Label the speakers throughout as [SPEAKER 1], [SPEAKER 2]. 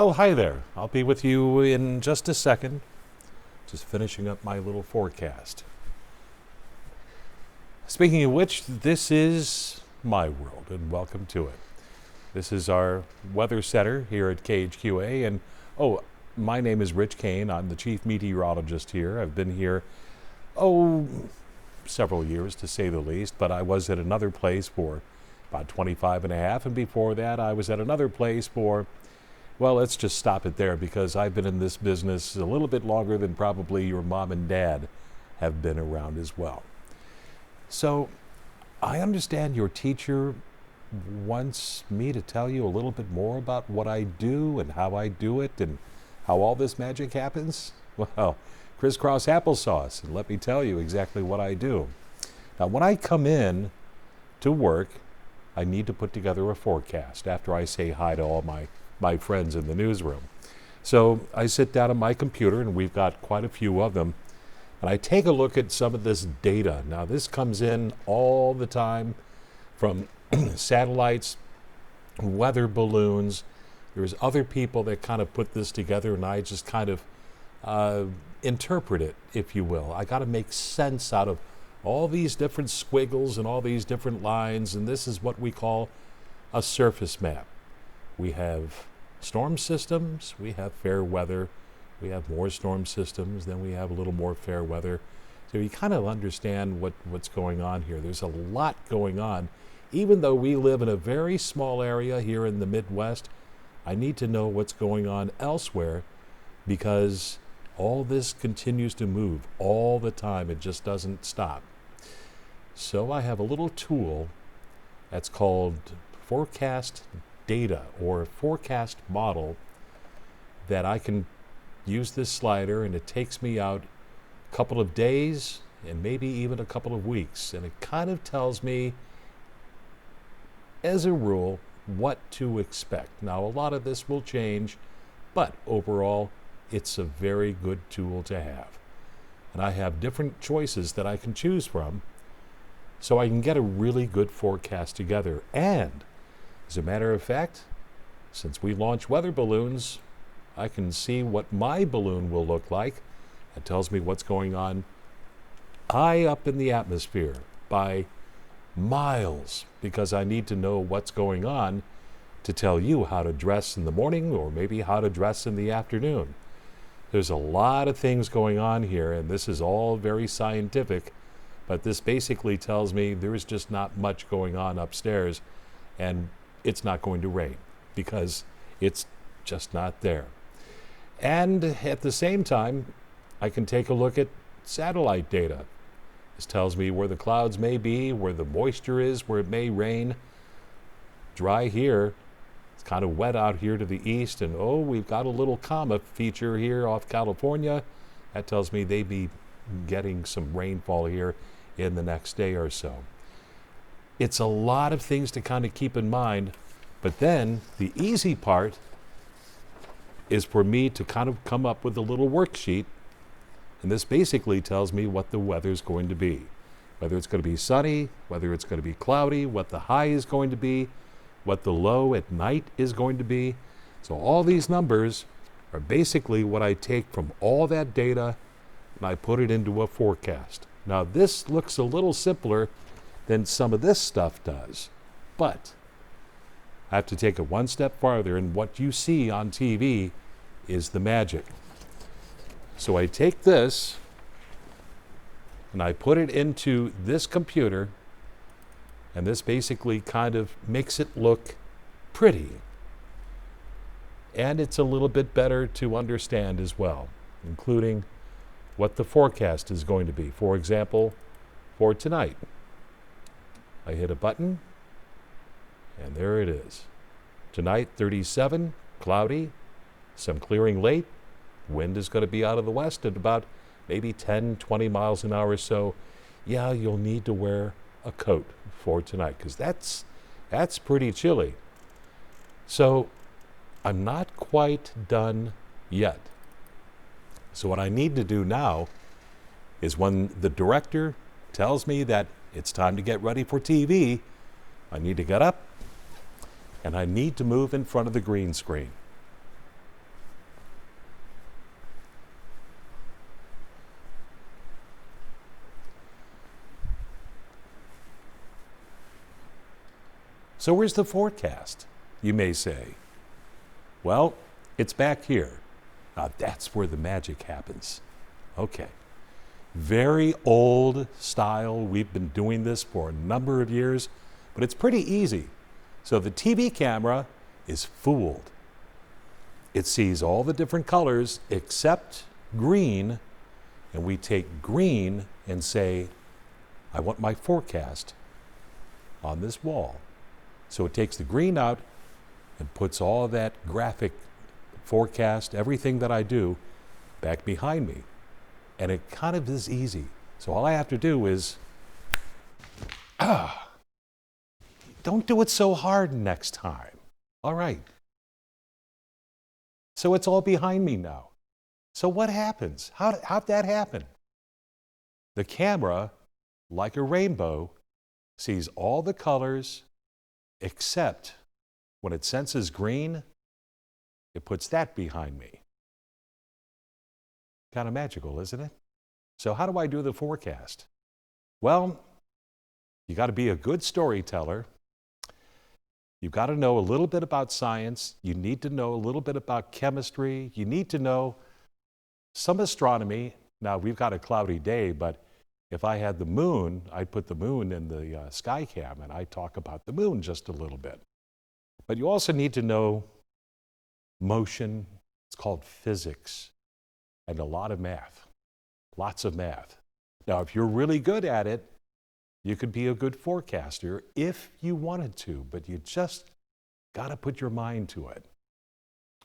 [SPEAKER 1] Oh, hi there. I'll be with you in just a second. Just finishing up my little forecast. Speaking of which, this is my world, and welcome to it. This is our weather center here at KHQA, and my name is Rich Kane. I'm the chief meteorologist here. I've been here, several years to say the least, but I was at another place for about 25 and a half, and before that I was at another place for, well, let's just stop it there because I've been in this business a little bit longer than probably your mom and dad have been around as well. So I understand your teacher wants me to tell you a little bit more about what I do and how I do it and how all this magic happens. Well, crisscross applesauce, and let me tell you exactly what I do. Now, when I come in to work, I need to put together a forecast after I say hi to all my friends in the newsroom. So I sit down on my computer, and we've got quite a few of them, and I take a look at some of this data. Now, this comes in all the time from satellites, weather balloons. There's other people that kind of put this together, and I just kind of interpret it, if you will. I got to make sense out of all these different squiggles and all these different lines, and this is what we call a surface map. We have storm systems, we have fair weather, we have more storm systems, then we have a little more fair weather. So you kind of understand what's going on here. There's a lot going on. Even though we live in a very small area here in the Midwest, I need to know what's going on elsewhere because all this continues to move all the time. It just doesn't stop. So I have a little tool that's called forecast data or forecast model that I can use this slider, and it takes me out a couple of days and maybe even a couple of weeks, and it kind of tells me as a rule what to expect. Now, a lot of this will change, but overall it's a very good tool to have, and I have different choices that I can choose from so I can get a really good forecast together. And as a matter of fact, since we launch weather balloons, I can see what my balloon will look like. It tells me what's going on high up in the atmosphere by miles, because I need to know what's going on to tell you how to dress in the morning or maybe how to dress in the afternoon. There's a lot of things going on here, and this is all very scientific, but this basically tells me there's just not much going on upstairs, and it's not going to rain because it's just not there. And at the same time, I can take a look at satellite data. This tells me where the clouds may be, where the moisture is, where it may rain. Dry here. It's kind of wet out here to the east, and we've got a little comet feature here off California. That tells me they be getting some rainfall here in the next day or so. It's a lot of things to kind of keep in mind, but then the easy part is for me to kind of come up with a little worksheet, and this basically tells me what the weather's going to be. Whether it's going to be sunny, whether it's going to be cloudy, what the high is going to be, what the low at night is going to be. So all these numbers are basically what I take from all that data and I put it into a forecast. Now this looks a little simpler than some of this stuff does, but I have to take it one step farther, and what you see on TV is the magic. So I take this and I put it into this computer, and this basically kind of makes it look pretty. And it's a little bit better to understand as well, including what the forecast is going to be. For example, for tonight, I hit a button, and there it is. Tonight, 37, cloudy, some clearing late. Wind is going to be out of the west at about maybe 10, 20 miles an hour or so. Yeah, you'll need to wear a coat for tonight because that's pretty chilly. So I'm not quite done yet. So what I need to do now is when the director tells me that it's time to get ready for TV, I need to get up and I need to move in front of the green screen. So where's the forecast, you may say? Well, it's back here. Now that's where the magic happens. Okay. Very old style. We've been doing this for a number of years, but it's pretty easy. So the TV camera is fooled. It sees all the different colors except green, and we take green and say, I want my forecast on this wall. So it takes the green out and puts all of that graphic forecast, everything that I do, back behind me. And it kind of is easy. So all I have to do is, don't do it so hard next time. All right. So it's all behind me now. So what happens? How'd that happen? The camera, like a rainbow, sees all the colors except when it senses green, it puts that behind me. Kind of magical, isn't it? So how do I do the forecast? Well, you got to be a good storyteller. You've got to know a little bit about science. You need to know a little bit about chemistry. You need to know some astronomy. Now, we've got a cloudy day, but if I had the moon, I'd put the moon in the sky cam, and I'd talk about the moon just a little bit. But you also need to know motion. It's called physics, and a lot of math, lots of math. Now, if you're really good at it, you could be a good forecaster if you wanted to, but you just got to put your mind to it.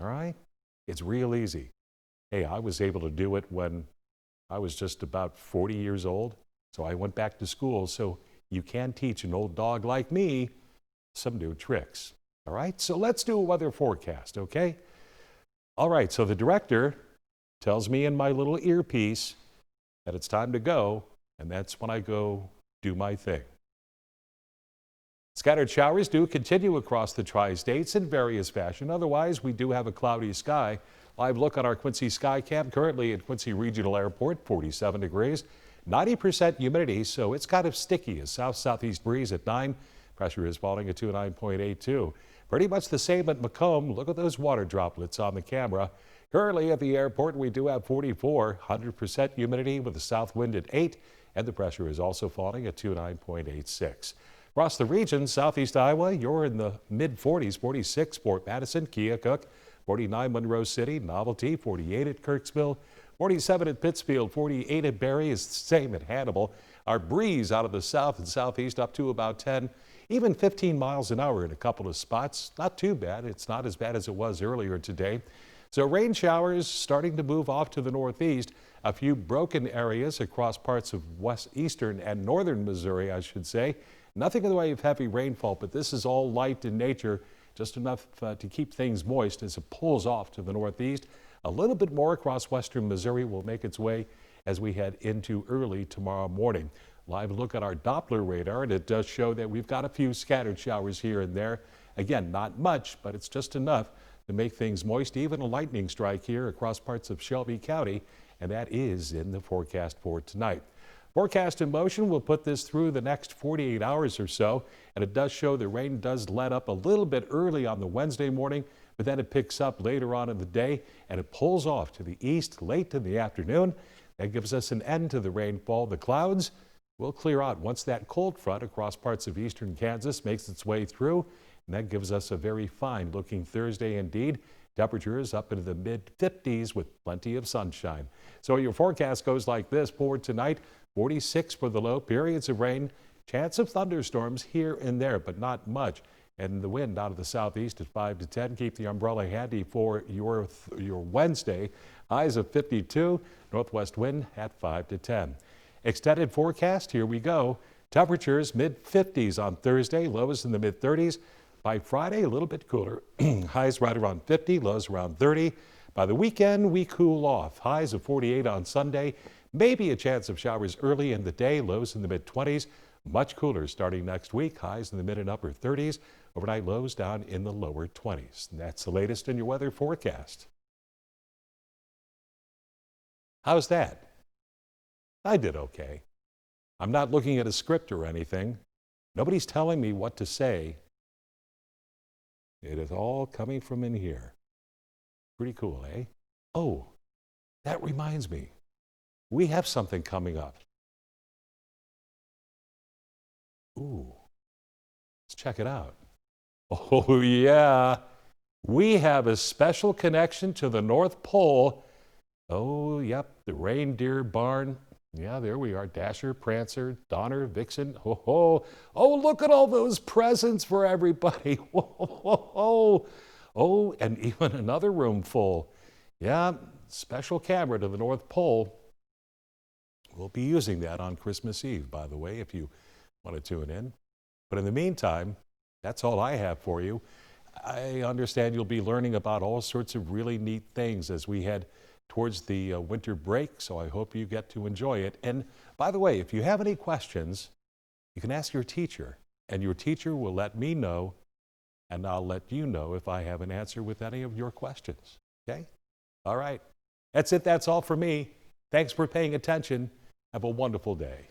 [SPEAKER 1] All right? It's real easy. Hey, I was able to do it when I was just about 40 years old, so I went back to school. So you can teach an old dog like me some new tricks. All right? So let's do a weather forecast, okay? All right, so the director tells me in my little earpiece that it's time to go, and that's when I go do my thing. Scattered showers do continue across the tri-states in various fashion. Otherwise, we do have a cloudy sky. Live look on our Quincy sky cam currently at Quincy Regional Airport, 47 degrees, 90% humidity, so it's kind of sticky. A south-southeast breeze at 9. Pressure is falling at 29.82. Pretty much the same at Macomb. Look at those water droplets on the camera. Currently at the airport, we do have 44, 100% humidity with a south wind at 8, and the pressure is also falling at 29.86. Across the region, southeast Iowa, you're in the mid-40s, 46 Fort Madison, Keokuk, 49 Monroe City, Novelty, 48 at Kirksville, 47 at Pittsfield, 48 at Barrie is the same at Hannibal. Our breeze out of the south and southeast up to about 10, even 15 miles an hour in a couple of spots. Not too bad. It's not as bad as it was earlier today. So rain showers starting to move off to the northeast. A few broken areas across parts of eastern and northern Missouri, I should say. Nothing in the way of heavy rainfall, but this is all light in nature, just enough to keep things moist as it pulls off to the northeast. A little bit more across western Missouri will make its way as we head into early tomorrow morning. Live look at our Doppler radar, and it does show that we've got a few scattered showers here and there. Again, not much, but it's just enough to make things moist. Even a lightning strike here across parts of Shelby County, and that is in the forecast for tonight. Forecast in motion will put this through the next 48 hours or so, and it does show the rain does let up a little bit early on the Wednesday morning, but then it picks up later on in the day, and it pulls off to the east late in the afternoon. That gives us an end to the rainfall. The clouds will clear out once that cold front across parts of eastern Kansas makes its way through, and that gives us a very fine looking Thursday indeed. Temperatures up into the mid-50s with plenty of sunshine. So your forecast goes like this for tonight: 46 for the low, periods of rain, chance of thunderstorms here and there, but not much. And the wind out of the southeast at 5 to 10. Keep the umbrella handy for your Wednesday. Highs of 52, northwest wind at 5 to 10. Extended forecast, here we go. Temperatures mid-50s on Thursday, lows in the mid-30s. By Friday, a little bit cooler. Highs right around 50, lows around 30. By the weekend, we cool off. Highs of 48 on Sunday. Maybe a chance of showers early in the day, lows in the mid-20s. Much cooler starting next week. Highs in the mid and upper 30s. Overnight lows down in the lower 20s. And that's the latest in your weather forecast. How's that? I did okay. I'm not looking at a script or anything. Nobody's telling me what to say. It is all coming from in here. Pretty cool, eh? Oh, that reminds me. We have something coming up. Ooh, let's check it out. Oh, yeah. We have a special connection to the North Pole. Oh, yep, the reindeer barn. Yeah, there we are. Dasher, Prancer, Donner, Vixen. Oh, oh, oh, look at all those presents for everybody. Whoa, whoa, whoa. Oh, and even another room full. Yeah, special camera to the North Pole. We'll be using that on Christmas Eve, by the way, if you want to tune in. But in the meantime, that's all I have for you. I understand you'll be learning about all sorts of really neat things as we head towards the winter break, so I hope you get to enjoy it. And by the way, if you have any questions, you can ask your teacher, and your teacher will let me know, and I'll let you know if I have an answer with any of your questions. Okay? All right. That's it. That's all for me. Thanks for paying attention. Have a wonderful day.